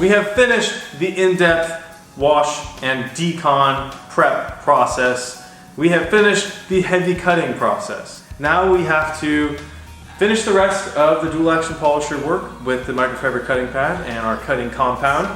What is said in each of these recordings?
we have finished the in-depth wash and decon prep process. We have finished the heavy cutting process. Now we have to finish the rest of the dual action polisher work with the microfiber cutting pad and our cutting compound.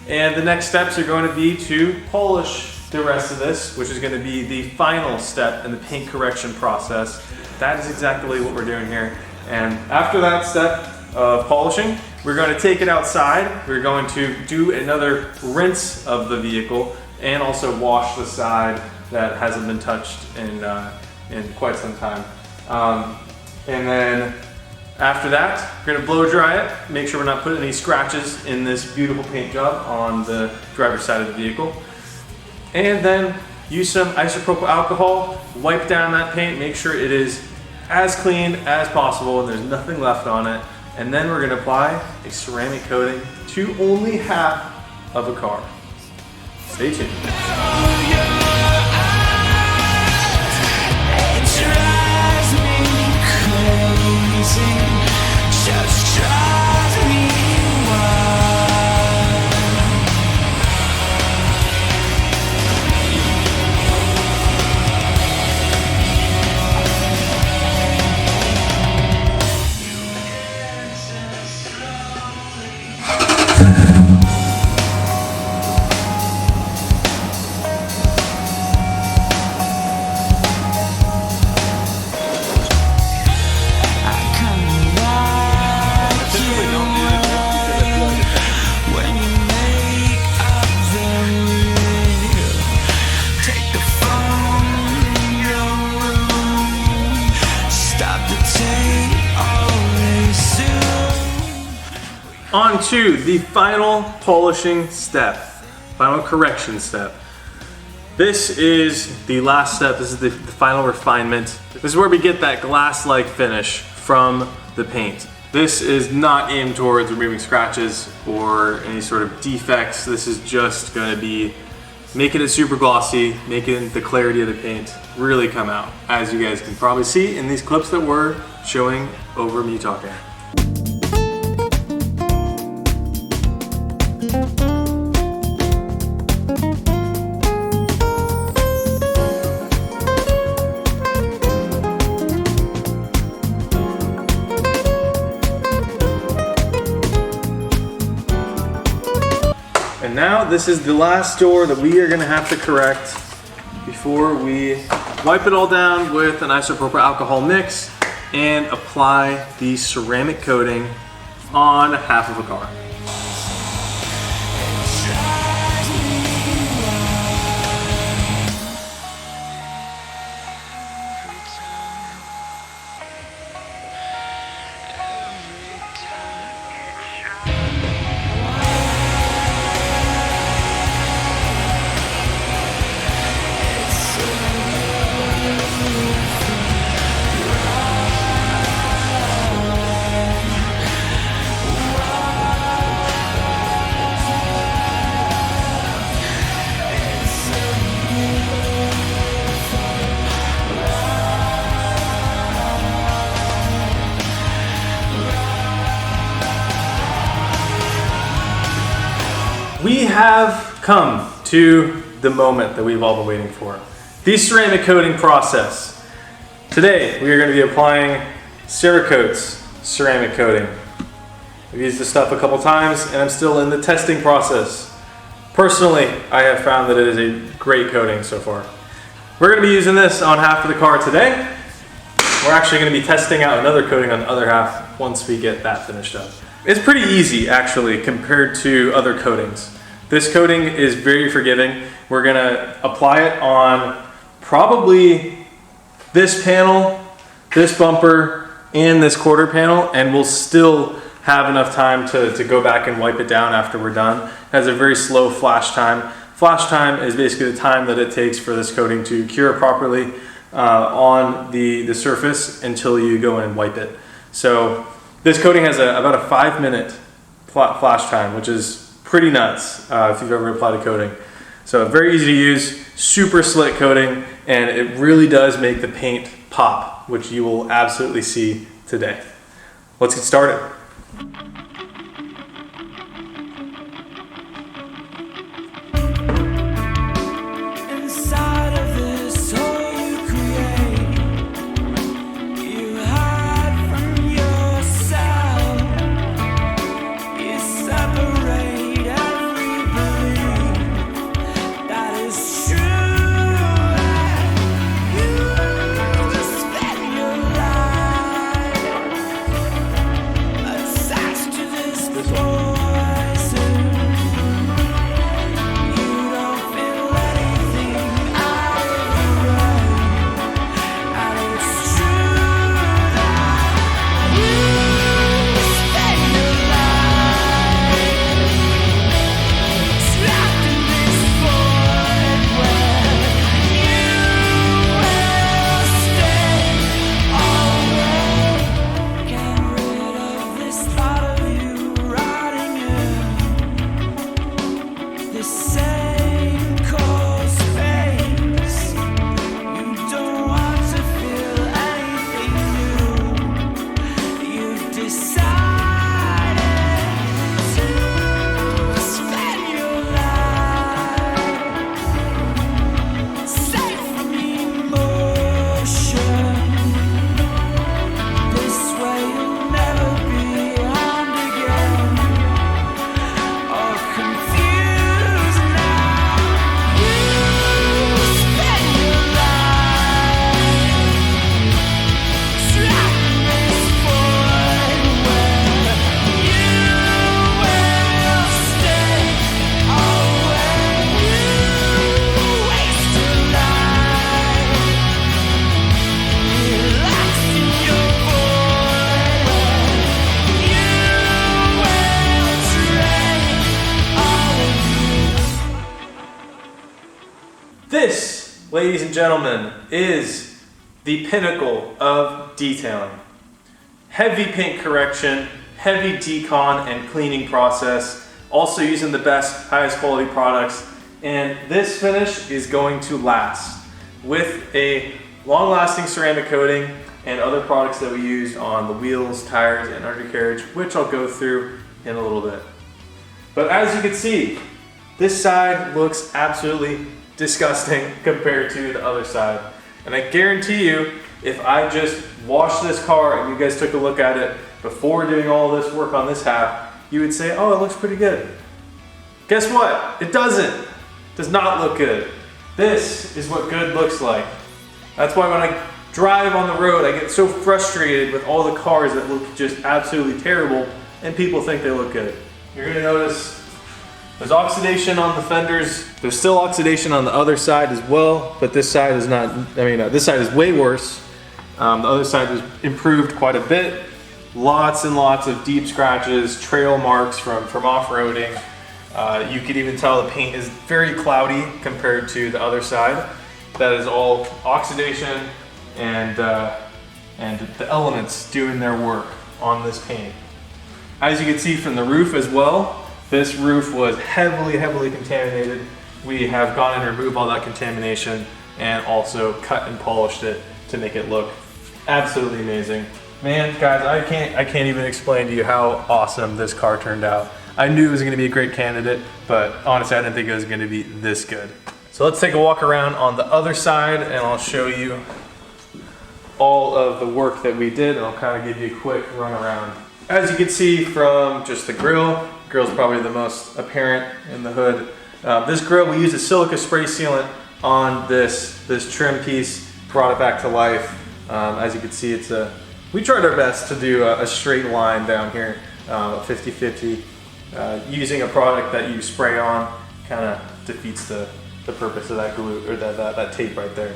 And the next steps are going to be to polish the rest of this, which is going to be the final step in the paint correction process. That is exactly what we're doing here. And after that step of polishing, we're going to take it outside. We're going to do another rinse of the vehicle and also wash the side that hasn't been touched in quite some time. And then after that, we're going to blow dry it, make sure we're not putting any scratches in this beautiful paint job on the driver's side of the vehicle. And then use some isopropyl alcohol, wipe down that paint, make sure it is as clean as possible and there's nothing left on it. And then we're going to apply a ceramic coating to only half of a car. Stay tuned. On to the final polishing step, final correction step. This is the last step, this is the final refinement. This is where we get that glass-like finish from the paint. This is not aimed towards removing scratches or any sort of defects. This is just going to be making it super glossy, making the clarity of the paint really come out, as you guys can probably see in these clips that we're showing over me talking. And now this is the last door that we are going to have to correct before we wipe it all down with an isopropyl alcohol mix and apply the ceramic coating on half of a car. We have come to the moment that we've all been waiting for. The ceramic coating process. Today, we are going to be applying Cerakote's ceramic coating. I've used this stuff a couple times and I'm still in the testing process. Personally, I have found that it is a great coating so far. We're going to be using this on half of the car today. We're actually going to be testing out another coating on the other half once we get that finished up. It's pretty easy actually compared to other coatings. This coating is very forgiving. We're gonna apply it on probably this panel, this bumper, and this quarter panel, and we'll still have enough time to go back and wipe it down after we're done. It has a very slow flash time. Flash time is basically the time that it takes for this coating to cure properly on the surface until you go in and wipe it. So this coating has about a 5-minute flash time, which is pretty nuts if you've ever applied a coating. So very easy to use, super slick coating, and it really does make the paint pop, which you will absolutely see today. Let's get started. This, ladies and gentlemen, is the pinnacle of detailing. Heavy paint correction, heavy decon and cleaning process, also using the best, highest quality products, and this finish is going to last with a long-lasting ceramic coating and other products that we used on the wheels, tires, and undercarriage, which I'll go through in a little bit. But as you can see, this side looks absolutely disgusting compared to the other side. And I guarantee you, if I just washed this car and you guys took a look at it before doing all this work on this half, you would say, oh, it looks pretty good. Guess what? It doesn't. It does not look good. This is what good looks like. That's why when I drive on the road, I get so frustrated with all the cars that look just absolutely terrible and people think they look good. You're gonna notice there's oxidation on the fenders. There's still oxidation on the other side as well, but this side is not, this side is way worse. The other side was improved quite a bit. Lots and lots of deep scratches, trail marks from off-roading. You could even tell the paint is very cloudy compared to the other side. That is all oxidation and the elements doing their work on this paint. As you can see from the roof as well, this roof was heavily contaminated. We have gone and removed all that contamination and also cut and polished it to make it look absolutely amazing. Man, guys, I can't even explain to you how awesome this car turned out. I knew it was gonna be a great candidate, but honestly, I didn't think it was gonna be this good. So let's take a walk around on the other side and I'll show you all of the work that we did and I'll kind of give you a quick run around. As you can see from just the grill's probably the most apparent in the hood. This grill, we used a silica spray sealant on this trim piece, brought it back to life. As you can see, we tried our best to do a straight line down here, 50-50. Using a product that you spray on kind of defeats the purpose of that glue or that tape right there.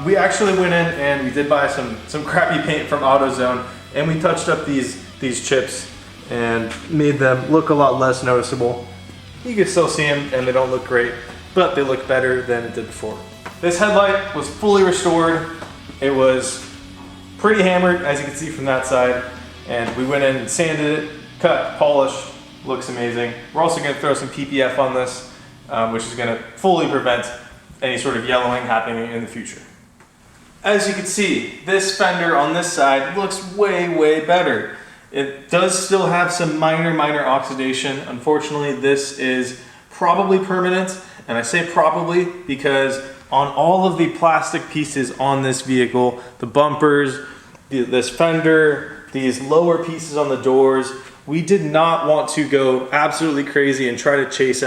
We actually went in and we did buy some crappy paint from AutoZone and we touched up these chips and made them look a lot less noticeable. You can still see them and they don't look great, but they look better than it did before. This headlight was fully restored. It was pretty hammered, as you can see from that side, and we went in and sanded it, cut, polished, looks amazing. We're also going to throw some PPF on this, which is going to fully prevent any sort of yellowing happening in the future. As you can see, this fender on this side looks way better. It does still have some minor oxidation. Unfortunately, this is probably permanent, and I say probably because on all of the plastic pieces on this vehicle, the bumpers, this fender, these lower pieces on the doors, we did not want to go absolutely crazy and try to chase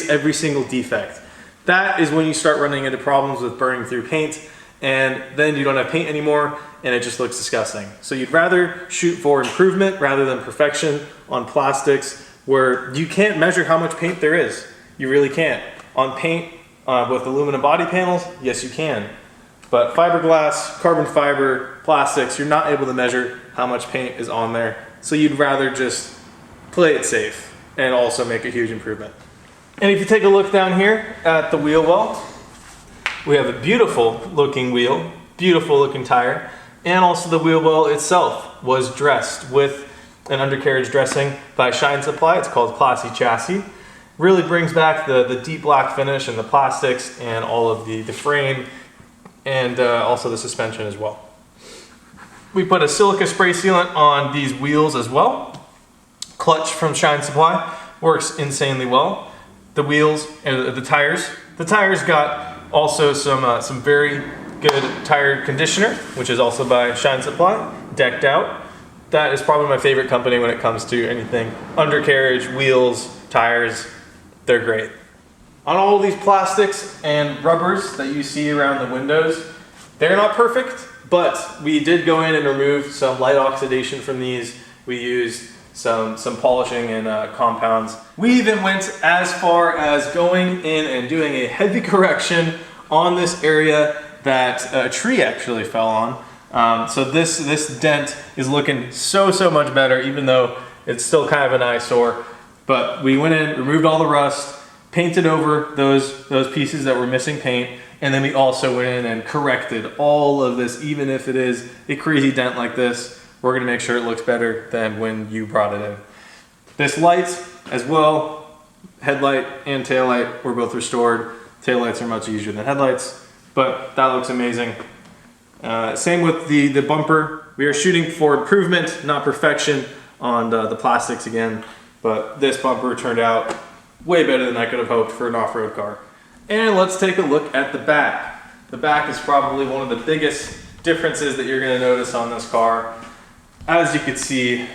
every single defect. That is when you start running into problems with burning through paint, and then you don't have paint anymore and it just looks disgusting. So you'd rather shoot for improvement rather than perfection on plastics where you can't measure how much paint there is. You really can't. On paint with aluminum body panels, yes you can. But fiberglass, carbon fiber, plastics, you're not able to measure how much paint is on there. So you'd rather just play it safe and also make a huge improvement. And if you take a look down here at the wheel well, we have a beautiful looking wheel, beautiful looking tire, and also the wheel well itself was dressed with an undercarriage dressing by Shine Supply. It's called Classy Chassis. Really brings back the deep black finish and the plastics and all of the frame and also the suspension as well. We put a silica spray sealant on these wheels as well. Clutch from Shine Supply works insanely well. The wheels and the tires got also some very good tire conditioner, which is also by Shine Supply, decked out. That is probably my favorite company when it comes to anything undercarriage, wheels, tires. They're great. On all of these plastics and rubbers that you see around the windows, they're not perfect, but we did go in and remove some light oxidation from these. We used some polishing and compounds. We even went as far as going in and doing a heavy correction on this area that a tree actually fell on. So this dent is looking so much better, even though it's still kind of an eyesore. But we went in, removed all the rust, painted over those pieces that were missing paint, and then we also went in and corrected all of this. Even if it is a crazy dent like this, we're gonna make sure it looks better than when you brought it in. This light as well, headlight and taillight were both restored. Taillights are much easier than headlights, but that looks amazing. Same with the bumper. We are shooting for improvement, not perfection on the plastics again, but this bumper turned out way better than I could have hoped for an off-road car. And let's take a look at the back. The back is probably one of the biggest differences that you're gonna notice on this car. As you can see,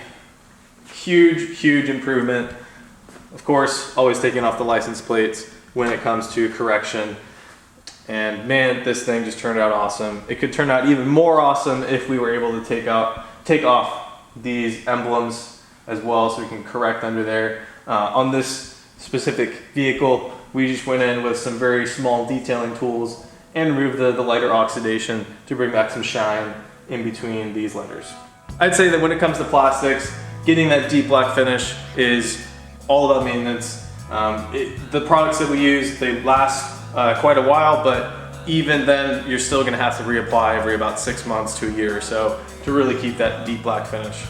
huge improvement. Of course, always taking off the license plates when it comes to correction. And man, this thing just turned out awesome. It could turn out even more awesome if we were able to take off these emblems as well, so we can correct under there. On this specific vehicle, we just went in with some very small detailing tools and removed the lighter oxidation to bring back some shine in between these letters. I'd say that when it comes to plastics, getting that deep black finish is all about maintenance. The products that we use, they last quite a while, but even then you're still gonna have to reapply every about 6 months to a year or so to really keep that deep black finish.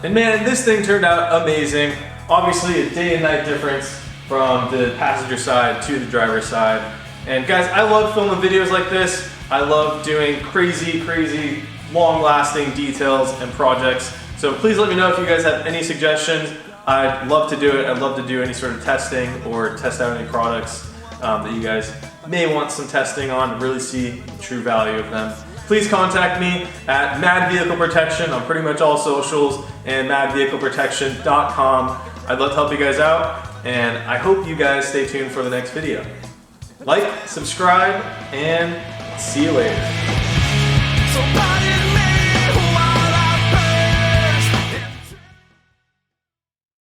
And man, this thing turned out amazing. Obviously a day and night difference from the passenger side to the driver's side. And guys, I love filming videos like this. I love doing crazy, long-lasting details and projects. So please let me know if you guys have any suggestions. I'd love to do it. I'd love to do any sort of testing or test out any products that you guys may want some testing on to really see the true value of them. Please contact me at madvehicleprotection on pretty much all socials and madvehicleprotection.com. I'd love to help you guys out, and I hope you guys stay tuned for the next video. Like, subscribe, and see you later.